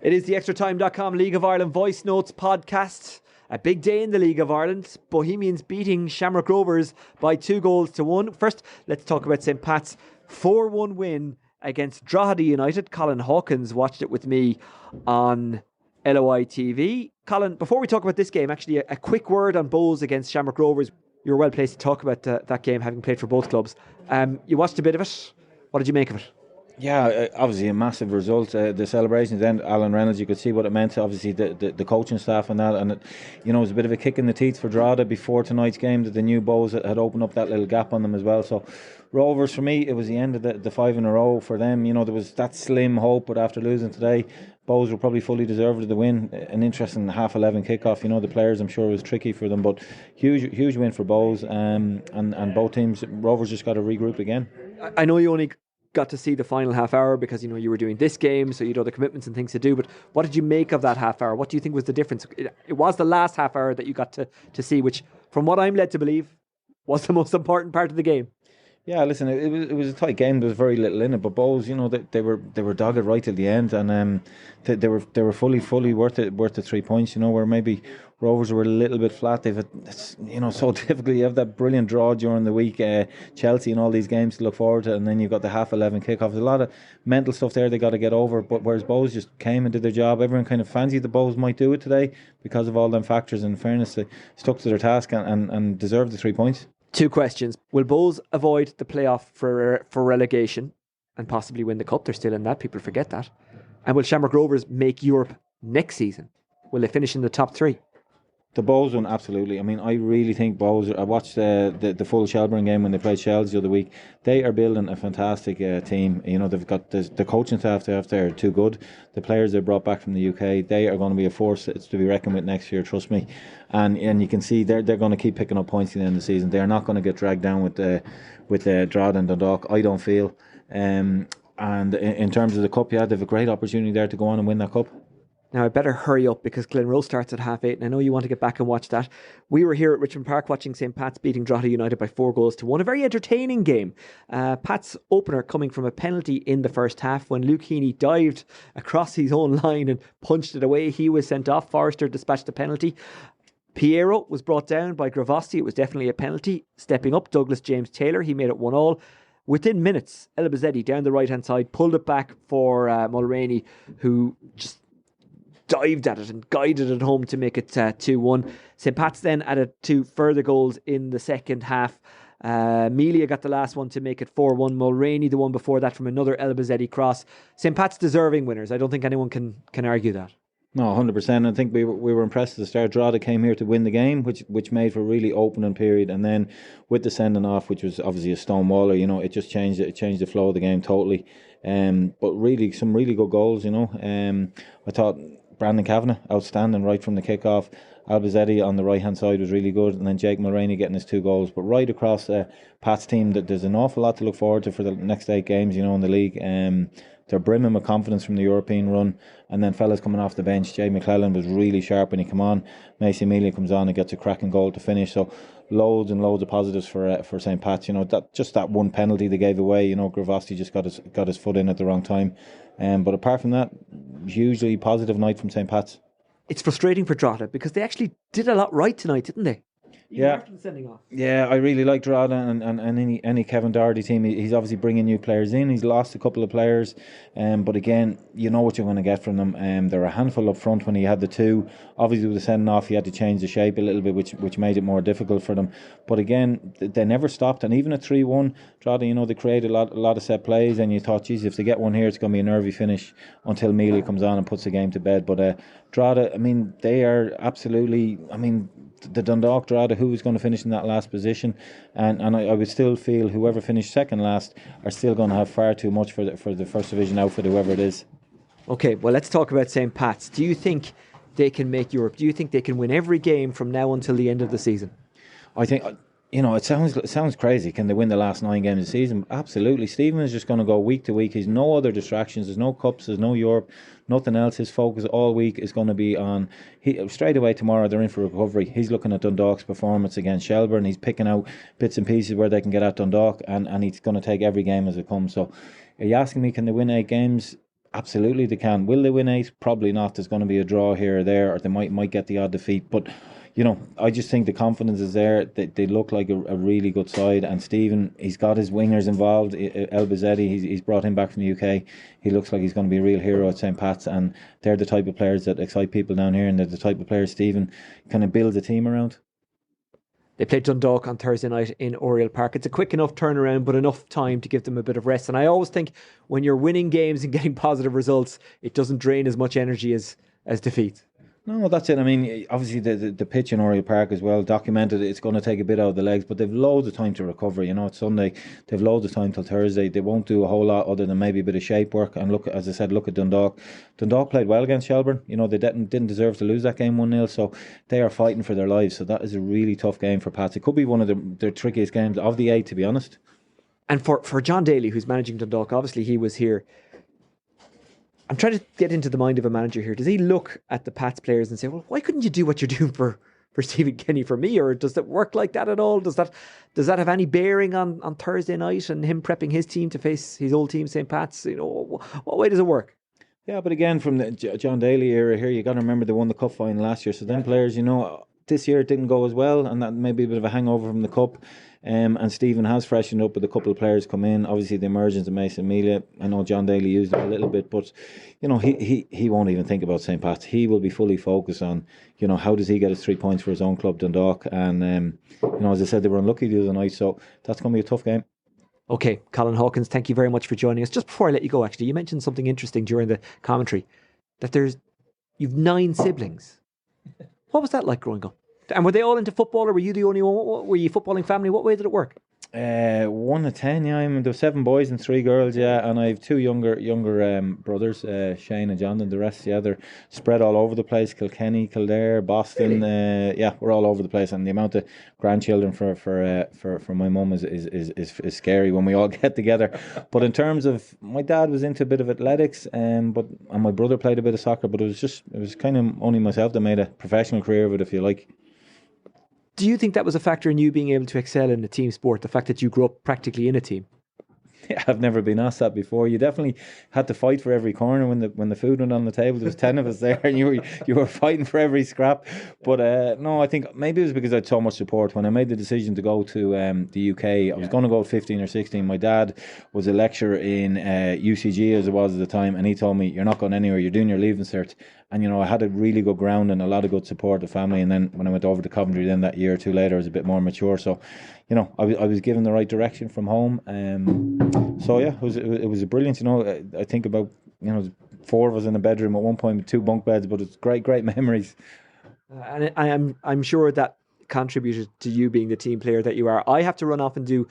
It is the Extratime.com League of Ireland Voice Notes podcast. A big day in the League of Ireland. Bohemians beating Shamrock Rovers by 2-1. First, let's talk about St. Pat's 4-1 win against Drogheda United. Colin Hawkins watched it with me on LOI TV. Colin, before we talk about this game, actually a quick word on Bohs against Shamrock Rovers. You're well placed to talk about that game, having played for both clubs. You watched a bit of it. What did you make of it? Yeah, obviously a massive result. The celebrations then, Alan Reynolds, you could see what it meant. Obviously the coaching staff and that, and it was a bit of a kick in the teeth for Drogheda before tonight's game that the new Bohs had opened up that little gap on them as well. So Rovers, for me, it was the end of the 5 in a row for them. There was that slim hope, but after losing today, Bohs were probably fully deserved of the win. An interesting 11:30 kickoff. The players, I'm sure, it was tricky for them, but huge win for Bohs. And both teams, Rovers just got to regroup again. I know you only got to see the final half hour because you were doing this game, so the commitments and things to do, but what did you make of that half hour? What do you think was the difference? It was the last half hour that you got to see, which from what I'm led to believe was the most important part of the game. Yeah, listen, it was a tight game. There was very little in it, but Bohs, they were dogged right till the end, and they were fully worth the 3 points. Where maybe Rovers were a little bit flat. It's so difficult. You have that brilliant draw during the week, Chelsea and all these games to look forward to, and then you've got the 11:30 kickoff. There's a lot of mental stuff there they got to get over. But whereas Bohs just came and did their job, everyone kind of fancied the Bohs might do it today because of all them factors. In fairness, they stuck to their task and deserved the 3 points. 2 questions. Will Bohs avoid the playoff for relegation and possibly win the cup? They're still in that. People forget that. And will Shamrock Rovers make Europe next season? Will they finish in the top 3? The Bohs one, absolutely. I mean, I really think Bohs. I watched the full Shelbourne game when they played Shells the other week. They are building a fantastic team. They've got the coaching staff there too good. The players they brought back from the UK, they are going to be a force to be reckoned with next year. Trust me. And you can see they're going to keep picking up points at the end of the season. They are not going to get dragged down with Drogheda and Dundalk, I don't feel. And in terms of the cup, they have a great opportunity there to go on and win that cup. Now, I better hurry up because Glenroe starts at 8:30, and I know you want to get back and watch that. We were here at Richmond Park watching St. Pat's beating Drogheda United by 4-1. A very entertaining game. Pat's opener coming from a penalty in the first half when Luke Heaney dived across his own line and punched it away. He was sent off. Forrester dispatched the penalty. Piero was brought down by Gravasti. It was definitely a penalty. Stepping up, Douglas James Taylor. He made it 1-1. Within minutes, El Bazzetti down the right-hand side pulled it back for Mulroney, who just dived at it and guided it home to make it 2-1. St. Pat's then added 2 further goals in the second half. Melia got the last one to make it 4-1. Mulroney, the one before that from another El Bazzetti cross. St. Pat's deserving winners. I don't think anyone can argue that. No, 100%. I think we were impressed at the start. Drogheda came here to win the game, which made for a really opening period, and then with the sending off, which was obviously a stonewaller, it just changed the flow of the game totally. But really, some really good goals. I thought Brandon Kavanagh, outstanding right from the kickoff. Albazzetti on the right hand side was really good, and then Jake Mulroney getting his 2 goals. But right across Pat's team, that there's an awful lot to look forward to for the next 8 games. In the league. They're brimming with confidence from the European run, and then fellas coming off the bench. Jay McClellan was really sharp when he came on. Macy Amelia comes on and gets a cracking goal to finish. So loads and loads of positives for St. Pat's. That one penalty they gave away. Gravasti just got his foot in at the wrong time. But apart from that, hugely positive night from St. Pat's. It's frustrating for Drogheda because they actually did a lot right tonight, didn't they? Even after the sending off. Yeah, I really like Drogheda and any Kevin Doherty team. He's obviously bringing new players in. He's lost a couple of players, but again, you know what you're going to get from them. There were a handful up front when he had the 2. Obviously, with the sending off, he had to change the shape a little bit, which made it more difficult for them. But again, they never stopped, and even at 3-1, Drogheda, they created a lot of set plays, and you thought, geez, if they get one here, it's going to be a nervy finish until Mealy comes on and puts the game to bed. But Drogheda, they are absolutely, the Dundalk Drogheda, who is going to finish in that last position, and I would still feel whoever finished second last are still going to have far too much for the first division outfit, whoever it is. Okay, well, let's talk about St. Pat's. Do you think they can make Europe? Do you think they can win every game from now until the end of the season? I think you know, it sounds crazy. Can they win the last 9 games of the season? Absolutely. Stephen is just going to go week to week. He's no other distractions. There's no cups. There's no Europe. Nothing else. His focus all week is going to be on. Straight away tomorrow they're in for recovery. He's looking at Dundalk's performance against Shelbourne. He's picking out bits and pieces where they can get at Dundalk, and he's going to take every game as it comes. So, are you asking me, can they win 8 games? Absolutely, they can. Will they win 8? Probably not. There's going to be a draw here or there, or they might get the odd defeat. But I just think the confidence is there. They look like a really good side. And Stephen, he's got his wingers involved. El Bizzetti, he's brought him back from the UK. He looks like he's going to be a real hero at St. Pat's. And they're the type of players that excite people down here, and they're the type of players Stephen kind of builds a team around. They played Dundalk on Thursday night in Oriel Park. It's a quick enough turnaround, but enough time to give them a bit of rest. And I always think when you're winning games and getting positive results, it doesn't drain as much energy as defeat. No, that's it. I mean, obviously the pitch in Oriel Park as well, documented, it's going to take a bit out of the legs, but they've loads of time to recover. It's Sunday. They've loads of time till Thursday. They won't do a whole lot other than maybe a bit of shape work. And look, as I said, look at Dundalk. Dundalk played well against Shelburne. They didn't deserve to lose that game 1-0, so they are fighting for their lives. So that is a really tough game for Pats. It could be one of their trickiest games of the 8, to be honest. And for John Daly, who's managing Dundalk, obviously he was here. I'm trying to get into the mind of a manager here. Does he look at the Pats players and say, well, why couldn't you do what you're doing for Stephen Kenny for me? Or does that work like that at all? Does that have any bearing on Thursday night and him prepping his team to face his old team, St. Pat's? What way does it work? Yeah, but again, from the John Daly era here, you got to remember they won the cup final last year. So then players, this year it didn't go as well, and that may be a bit of a hangover from the cup. And Stephen has freshened up with a couple of players come in. Obviously, the emergence of Mason Amelia. I know John Daly used him a little bit, but he won't even think about St. Pat's. He will be fully focused on how does he get his 3 points for his own club, Dundalk. And as I said, they were unlucky the other night, so that's going to be a tough game. Okay, Colin Hawkins, thank you very much for joining us. Just before I let you go, actually, you mentioned something interesting during the commentary, that you've 9 siblings. What was that like growing up? And were they all into football, or were you the only one? Were you a footballing family? What way did it work? 1 of 10, yeah. I mean, there were 7 boys and 3 girls, yeah. And I have 2 younger brothers, Shane and John, and the rest, yeah, they're spread all over the place. Kilkenny, Kildare, Boston, really? Yeah, we're all over the place. And the amount of grandchildren for my mum is scary when we all get together. But in terms of, my dad was into a bit of athletics, and my brother played a bit of soccer. But it was kind of only myself that made a professional career of it, if you like. Do you think that was a factor in you being able to excel in a team sport, the fact that you grew up practically in a team? Yeah, I've never been asked that before. You definitely had to fight for every corner when the food went on the table. There was 10 of us there, and you were fighting for every scrap. But no, I think maybe it was because I had so much support. When I made the decision to go to the UK, I was going to go at 15 or 16. My dad was a lecturer in UCG, as it was at the time, and he told me, "You're not going anywhere. You're doing your leaving cert." And I had a really good ground and a lot of good support of family. And then when I went over to Coventry, then that year or two later, I was a bit more mature. So, I was given the right direction from home. So yeah, it was a brilliant. I think about 4 of us in a bedroom at one point with 2 bunk beds, but it's great memories. And I'm sure that contributed to you being the team player that you are. I have to run off and do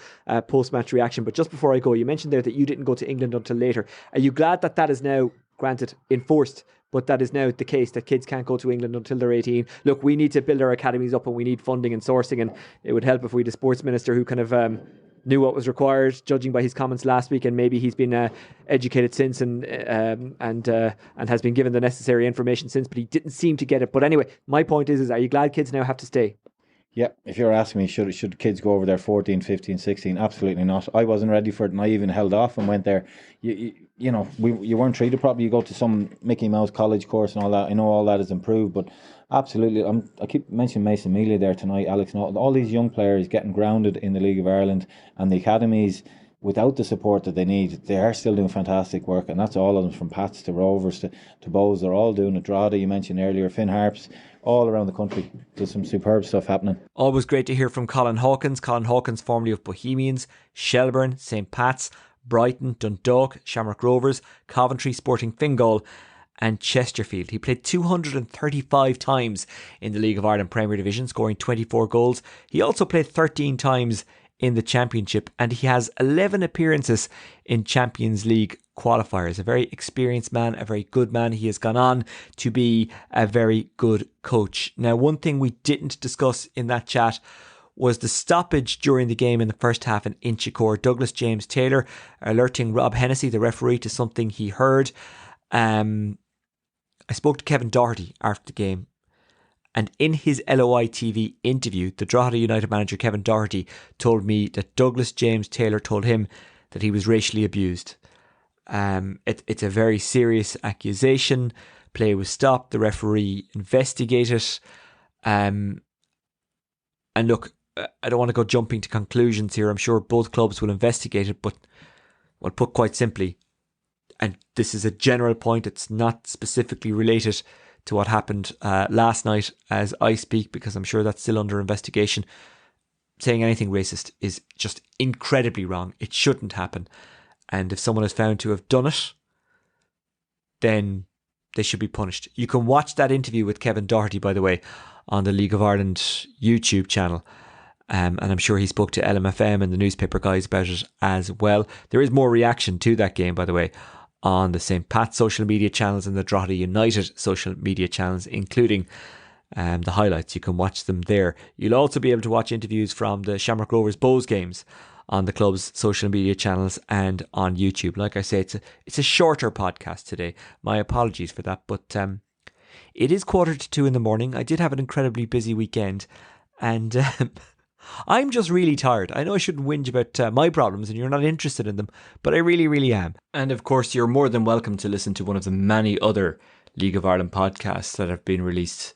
post-match reaction, but just before I go, you mentioned there that you didn't go to England until later. Are you glad that is now, granted, enforced, but that is now the case, that kids can't go to England until they're 18? Look, we need to build our academies up, and we need funding and sourcing, and it would help if we had a sports minister who kind of knew what was required, judging by his comments last week, and maybe he's been educated since and has been given the necessary information since, but he didn't seem to get it. But anyway, my point is are you glad kids now have to stay? Yeah, if you're asking me, should kids go over there 14, 15, 16? Absolutely not. I wasn't ready for it, and I even held off and went there. You weren't treated properly. You go to some Mickey Mouse college course and all that. I know all that is improved, but absolutely, I keep mentioning Mason Amelia there tonight, Alex Norton, all these young players getting grounded in the League of Ireland and the academies. Without the support that they need, they are still doing fantastic work, and that's all of them, from Pats to Rovers to Bows. They're all doing it. Drogheda, you mentioned earlier, Finn Harps, all around the country. There's some superb stuff happening. Always great to hear from Colin Hawkins. Colin Hawkins, formerly of Bohemians, Shelburne, St. Pat's, Brighton, Dundalk, Shamrock Rovers, Coventry, Sporting Fingal and Chesterfield. He played 235 times in the League of Ireland Premier Division, scoring 24 goals. He also played 13 times in the Championship, and he has 11 appearances in Champions League qualifiers. A very experienced man, a very good man. He has gone on to be a very good coach. Now, one thing we didn't discuss in that chat was the stoppage during the game in the first half in Inchicore. Douglas James Taylor alerting Rob Hennessy, the referee, to something he heard. I spoke to Kevin Doherty after the game, and in his LOI TV interview, the Drogheda United manager Kevin Doherty told me that Douglas James Taylor told him that he was racially abused. It's a very serious accusation. Play was stopped. The referee investigated. And look, I don't want to go jumping to conclusions here. I'm sure both clubs will investigate it, but well, put quite simply, and this is a general point, it's not specifically related to what happened last night as I speak, because I'm sure that's still under investigation. Saying anything racist is just incredibly wrong. It shouldn't happen. And if someone is found to have done it, then they should be punished. You can watch that interview with Kevin Doherty, by the way, on the League of Ireland YouTube channel. And I'm sure he spoke to LMFM and the newspaper guys about it as well. There is more reaction to that game, by the way, on the St. Pat's social media channels and the Drogheda United social media channels, including the highlights. You can watch them there. You'll also be able to watch interviews from the Shamrock Rovers Bows games on the club's social media channels and on YouTube. Like I say, it's a shorter podcast today. My apologies for that, but it is 1:45 in the morning. I did have an incredibly busy weekend, and I'm just really tired. I know I shouldn't whinge about my problems and you're not interested in them, but I really, really am. And of course, you're more than welcome to listen to one of the many other League of Ireland podcasts that have been released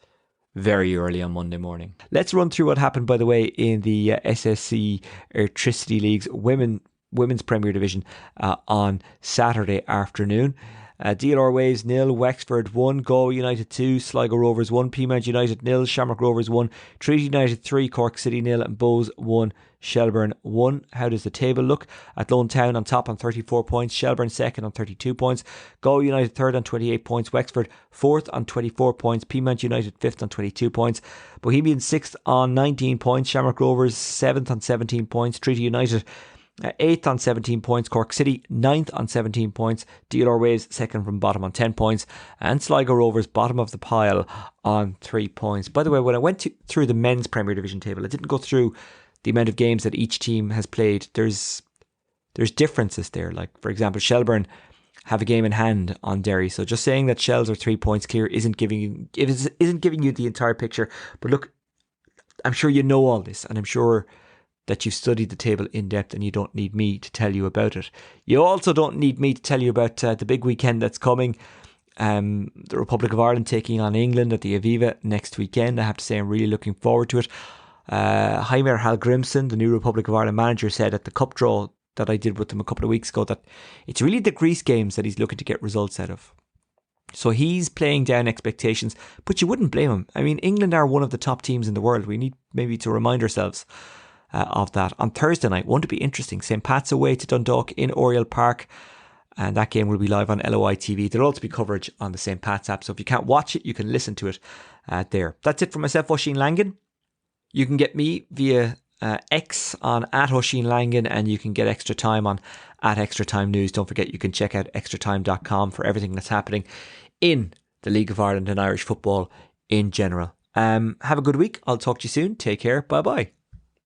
very early on Monday morning. Let's run through what happened, by the way, in the SSC Electricity League's Women's Premier Division on Saturday afternoon. DLR Waves 0, Wexford 1, Galway United 2, Sligo Rovers 1, Peamount United 0, Shamrock Rovers 1, Treaty United 3, Cork City 0, and Bows 1, Shelburne 1. How does the table look? Athlone Town on top on 34 points, Shelburne second on 32 points, Galway United third on 28 points, Wexford fourth on 24 points, Peamount United fifth on 22 points, Bohemian sixth on 19 points, Shamrock Rovers seventh on 17 points, Treaty United 8th on 17 points, Cork City 9th on 17 points, DLR Waves second from bottom on 10 points, and Sligo Rovers bottom of the pile on 3 points. By the way, when I went through the men's Premier Division table, I didn't go through the amount of games that each team has played. There's differences there. Like, for example, Shelburne have a game in hand on Derry, so just saying that Shells are 3 points clear isn't giving you the entire picture. But look, I'm sure you know all this, and I'm sure that you've studied the table in depth, and you don't need me to tell you about it. You also don't need me to tell you about the big weekend that's coming. The Republic of Ireland taking on England at the Aviva next weekend. I have to say I'm really looking forward to it. Jaime Hallgrimsson, the new Republic of Ireland manager, said at the cup draw that I did with him a couple of weeks ago that it's really the Greece games that he's looking to get results out of. So he's playing down expectations, but you wouldn't blame him. I mean, England are one of the top teams in the world. We need maybe to remind ourselves of that. On Thursday night, won't it be interesting? St. Pat's away to Dundalk in Oriel Park, and that game will be live on LOI TV. There'll also be coverage on the St. Pat's app, so if you can't watch it, you can listen to it there. That's it for myself, Oisin Langan. You can get me via X on @Oisin Langan, and you can get Extratime on @Extratime News. Don't forget, you can check out extratime.com for everything that's happening in the League of Ireland and Irish football in general. Have a good week. I'll talk to you soon. Take care. Bye bye.